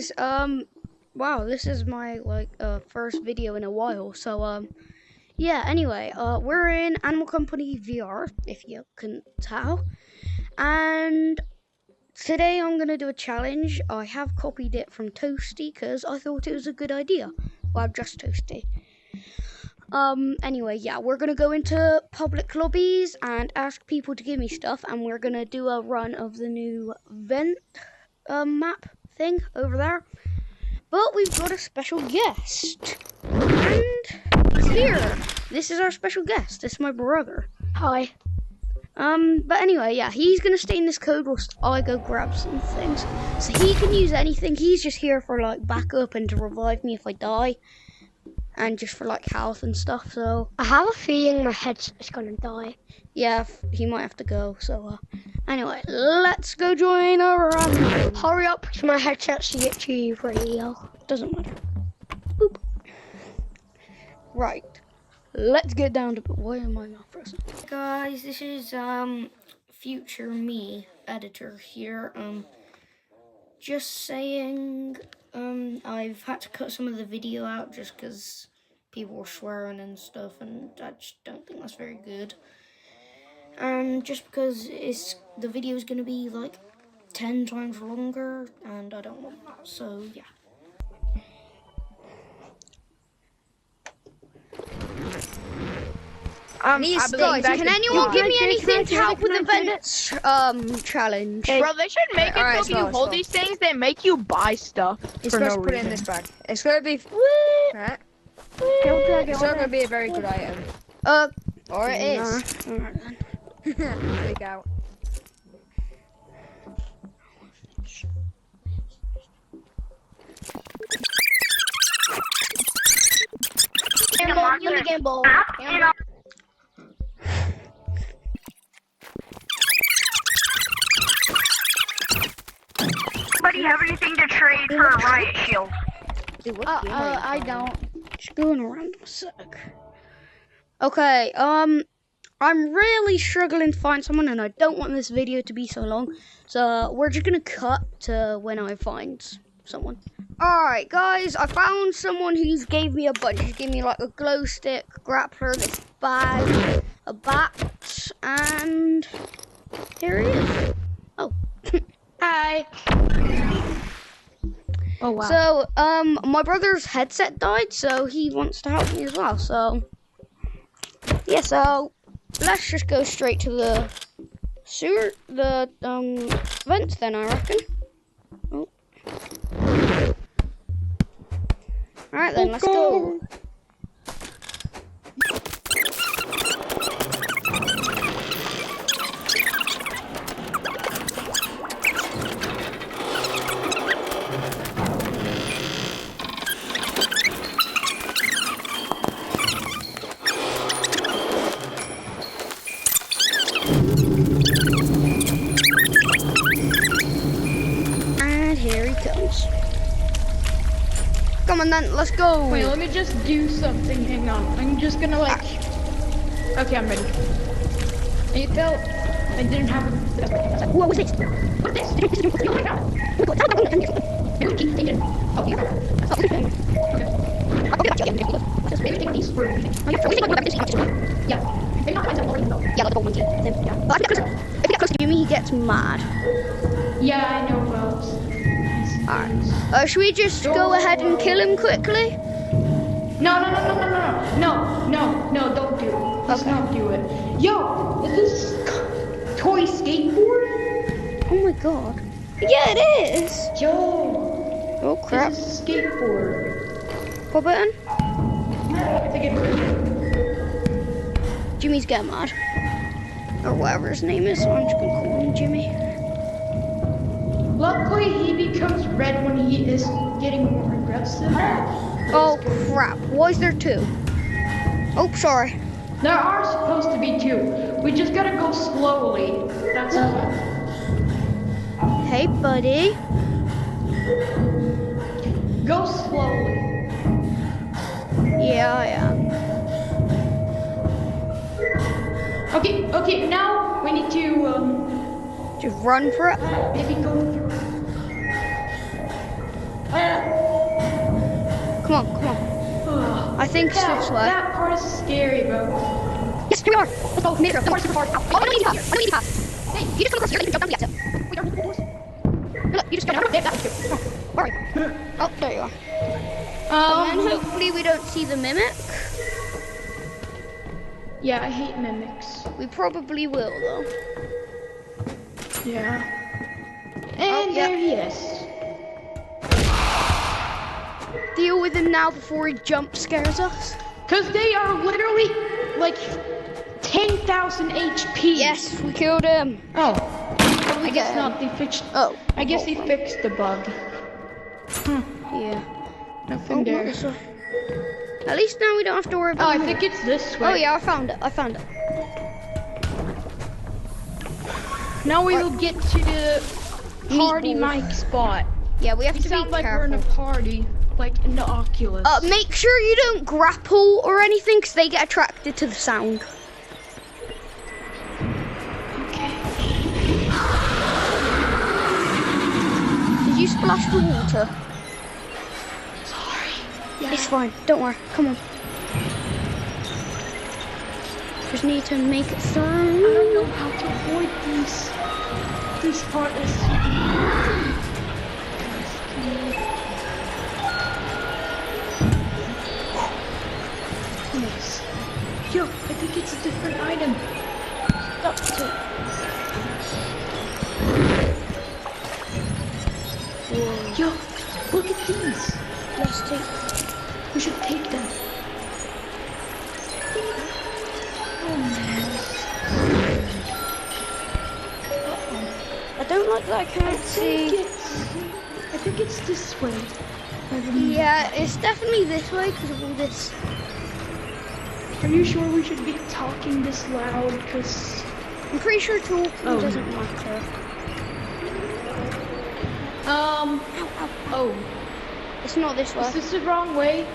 guys, wow, this is my first video in a while. So yeah. Anyway, we're in Animal Company VR, if you couldn't tell, and today I'm gonna do a challenge. I have copied it from Toasty because I thought it was a good idea. Well, just Toasty. Anyway, yeah, we're gonna go into public lobbies and ask people to give me stuff, and we're gonna do a run of the new vent map thing over there. But we've got a special guest, and he's here. This is our special guest. This is my brother. Hi. But anyway, yeah, he's gonna stay in this code whilst I go grab some things. So he can use anything. He's just here for like backup and to revive me if I die. And just for like health and stuff, so I have a feeling my headset's gonna die. yeah, he might have to go. So anyway, let's go join our run. Hurry up, because my headset's literally radio. Doesn't matter. Boop. Right, let's get down to. Why am I not frozen? Guys, this is future me editor here. Just saying. I've had to cut some of the video out just because people were swearing and stuff, and I just don't think that's very good. And just because the video is going to be like 10 times longer, and I don't want that, so yeah. Guys, can anyone give me anything to help with the vents challenge? Bro, they should make it so if you hold these things, they make you buy stuff. You're supposed to put it in this bag. It's gonna be right. It's not gonna be a very good item. Or it is. Dig out. Gamble. Anybody have anything to trade for a riot shield? I don't. Just going around a sec. Okay, I'm really struggling to find someone, and I don't want this video to be so long, so we're just gonna cut to when I find someone. Alright guys, I found someone who's gave me a bunch. He gave me like a glow stick, grappler, this bag, a bat, and here he is. Oh. Hi. Oh wow. So, my brother's headset died, so he wants to help me as well. So, yeah. So, let's just go straight to the vents then, I reckon. Oh. All right then, let's go. Come on then, let's go. Wait, let me just do something. Hang on. I'm just gonna like. Okay, I'm ready. You felt I didn't have a. What was this? What is this? Oh my god. Jimmy, he gets mad. Yeah, I know, Wells. Alright. Should we just go ahead and kill him quickly? No, don't do it. Let's not do it. Yo, is this toy skateboard? Oh my god. Yeah, it is. Yo. Oh crap. This is a skateboard. What button? I think it. Jimmy's getting mad. Or whatever his name is, so I'm just gonna call him Jimmy. Luckily, he becomes red when he is getting more aggressive. Oh crap! Why is there two? Oh, sorry. There are supposed to be two. We just gotta go slowly. That's all. Hey, buddy. Go slowly. Yeah, I am. Okay, now we need to Just run for it. maybe go through. I think it's this way. That part is scary, bro. Yes, here we are. Let's go. Mid road. The water's super far. Oh, I don't need to pass. I don't need to pass. Hey, you just come across here and you can jump down the exit. Wait, are you look, you just jump down. There, that was good. Where are you? Oh, there you are. And then hopefully we don't see the mimic. Yeah, I hate mimics. We probably will, though. Yeah. And there he is. Deal with him now before he jump scares us. Because they are literally like 10,000 HP. Yes, we killed him. Oh. I guess not. They fixed. Oh. I guess they fixed the bug. Yeah. Nothing there. At least now we don't have to worry about I think it's this way. Oh yeah, I found it. I found it. Now we will get to the party Meatball. mic spot. Yeah, we have We to sound be like careful. we're in a party, like in the Oculus. Make sure you don't grapple or anything, because they get attracted to the sound. Okay. Did you splash the water? Sorry. Yeah. It's fine. Don't worry. Come on. Just need to make it I through. don't know how to avoid these parts. Yes. Yo, I think it's a different item. Stop it. Yo, look at these. Let's take. We should take them. I don't like that I can't see. I think it's this way. Yeah, it's definitely this way because of all this. Are you sure we should be talking this loud? Cause I'm pretty sure talking Oh. doesn't matter. oh, It's not this way. is this the wrong way?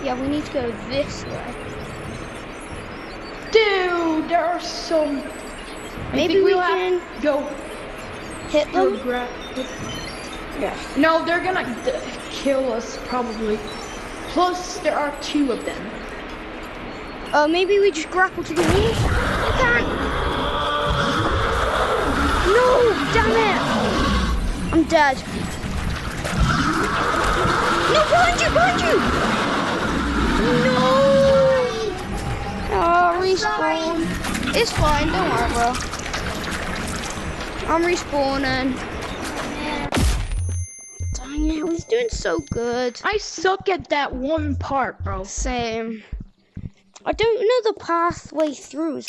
Yeah, we need to go this way. Dude, there are some. Maybe think we we'll can have to go hit go them. grab. Yeah. No, they're gonna kill us probably. Plus, there are 2 of them. Maybe we just grapple to the wall. We can't. No, damn it. I'm dead. No, behind you. No. Oh, respawn. It's fine, don't worry, bro. I'm respawning. Dang it, I was doing so good. I suck at that one part, bro. Same. I don't know the pathway through.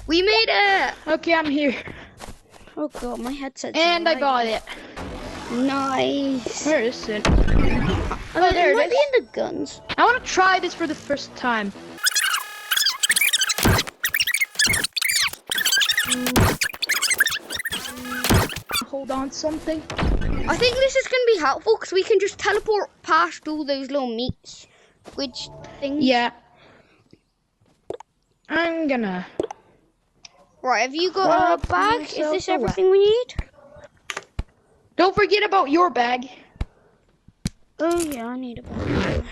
We made it! Okay, I'm here. Oh god, my headset's And I got it. Nice. Where is it? Oh, there it might is. be in the guns. I want to try this for the first time. Hold on something. I think this is going to be helpful because we can just teleport past all those little meat squid things. Yeah. I'm gonna. Right, have you got a Grab bag? Is myself this a everything we need? Don't forget about your bag. Oh yeah, I need a bag.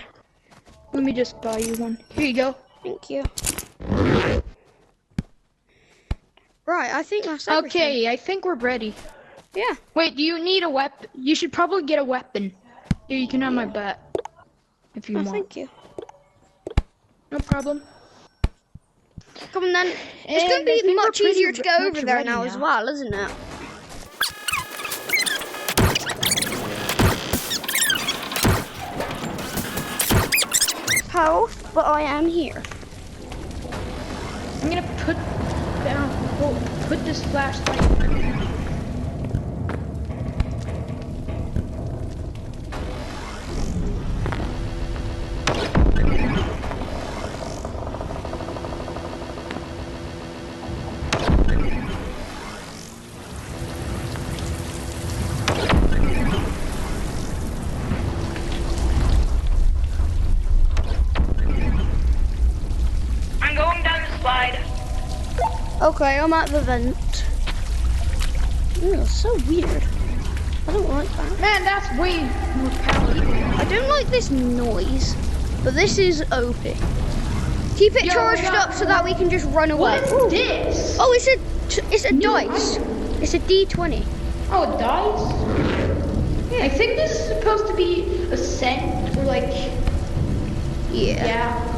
Let me just buy you one. Here you go. Thank you. Right, I think that's everything. Okay, I think we're ready. Yeah. Wait, do you need a weapon? You should probably get a weapon. Here, you can have my bat. If you Oh, want. thank you. No problem. Come on then. It's And going to I be think we're much pretty easier to go much over there ready now as now. well, isn't it? Health, but I am here. I'm gonna put this flashlight. Okay, I'm at the vent. Ew, that's so weird. I don't like that. Man, that's way more powerful. I don't like this noise, but this is OP. Keep it Yo, charged yeah. up so that we can just run away. What is this? Oh, it's a New dice. It's a D20. Oh, it dies? I think this is supposed to be a scent or like, yeah.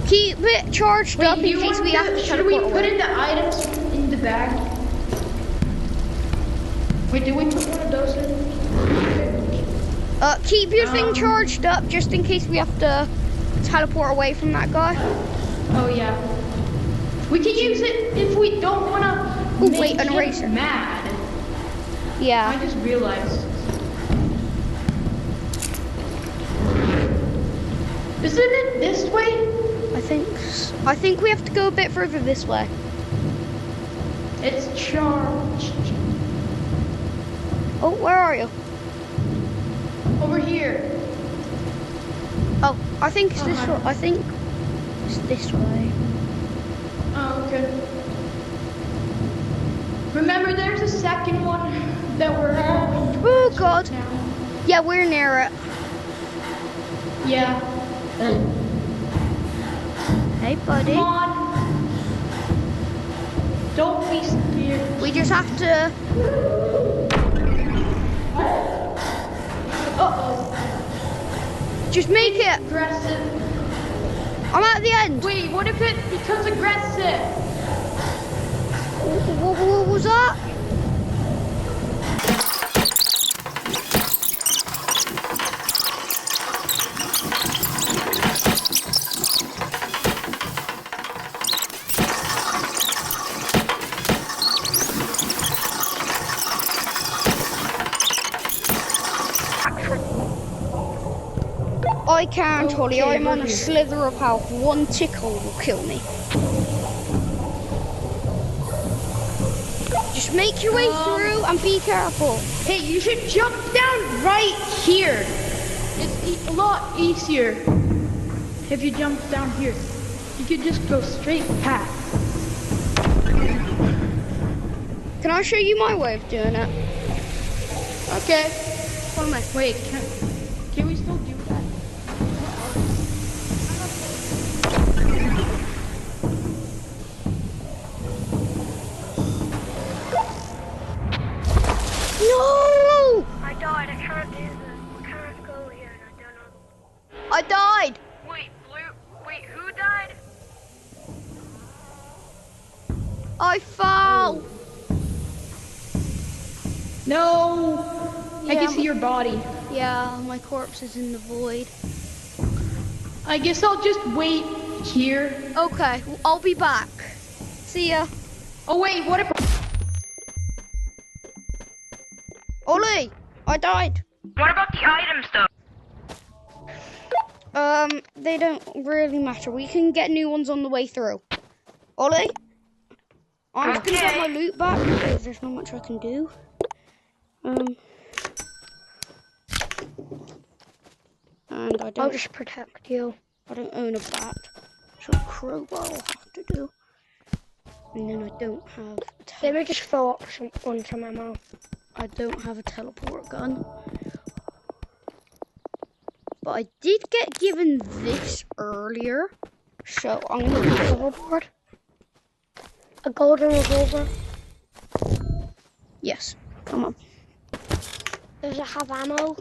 Keep it charged up in do you case want we have to should we teleport put away. in the items in the bag? Wait, did we put one of those in? Keep your thing charged up just in case we have to teleport away from that guy. Oh yeah. We can use it if we don't want to Ooh, make wait, an him eraser. mad. I Yeah. just realized. Isn't it this way? I think we have to go a bit further this way. It's charged. Oh, where are you? Over here. Oh, I think it's this way. I think it's this way. Oh, okay. Remember, there's a second one that we're going Oh God. now. Yeah, we're near it. Yeah. Hey, buddy. Come on. Don't be scared. We just have to. Uh-oh. Just make it. Aggressive. I'm at the end. Wait, what if it becomes aggressive? What was that? I can't, Holly. Okay, I'm on a buddy. slither of health. One tickle will kill me. Just make your way through and be careful. Hey, you should jump down right here. It's a lot easier if you jump down here. You could just go straight past. Can I show you my way of doing it? Okay. Follow me. Wait, can we still do that? No! I died. I can't do this. I can't go here. I don't know. I died. Wait, Blue. Wait, who died? I fell. No. I Yeah, can see your body. Yeah, my corpse is in the void. I guess I'll just wait here. Okay, I'll be back. See ya. Oh wait, what if? Ollie, I died. What about the items, though? They don't really matter. We can get new ones on the way through. Ollie, I'm just gonna get my loot back because there's not much I can do. And I I'll don't. just protect you. I don't own a bat, so a crowbar I'll have to do. And then I don't have. Let me just fill up one to my mouth. I don't have a teleport gun. But I did get given this earlier, so I'm gonna do it. Overboard. A golden revolver. Yes, come on. Does it have ammo?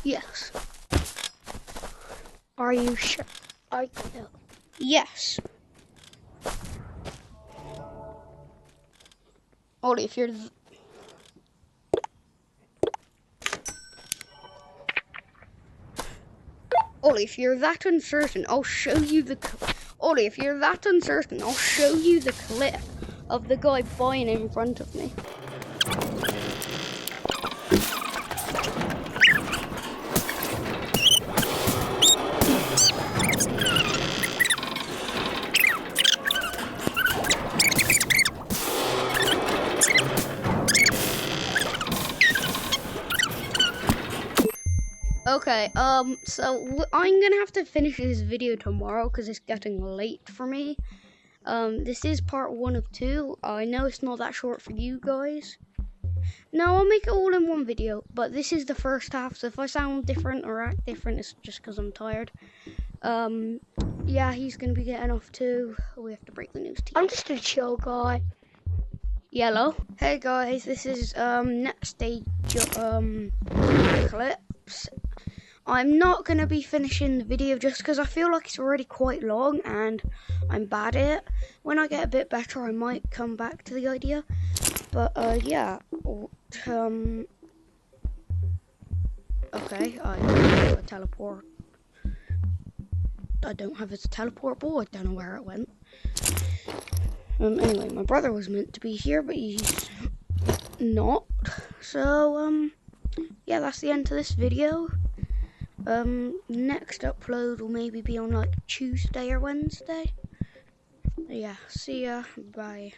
Yes, Are you sure? yes. Ollie, if you're Ollie, if you're that uncertain, I'll show you the. Ollie, if you're that uncertain, I'll show you the clip of the guy buying in front of me. Okay, so I'm gonna have to finish this video tomorrow because it's getting late for me. This is part 1 of 2. I know it's not that short for you guys. No, I'll make it all in one video, but this is the first half, so if I sound different or act different, it's just because I'm tired. Yeah, he's gonna be getting off too. We have to break the news to you. I'm just a chill guy. Yellow. Hey guys, this is next stage clips. I'm not gonna be finishing the video just because I feel like it's already quite long and I'm bad at it. When I get a bit better, I might come back to the idea. But yeah. Okay, I have a teleport. I don't have a teleport board. Don't know where it went. Anyway, my brother was meant to be here, but he's not. So, yeah, that's the end of this video. Next upload will maybe be on like Tuesday or Wednesday. Yeah, see ya. Bye.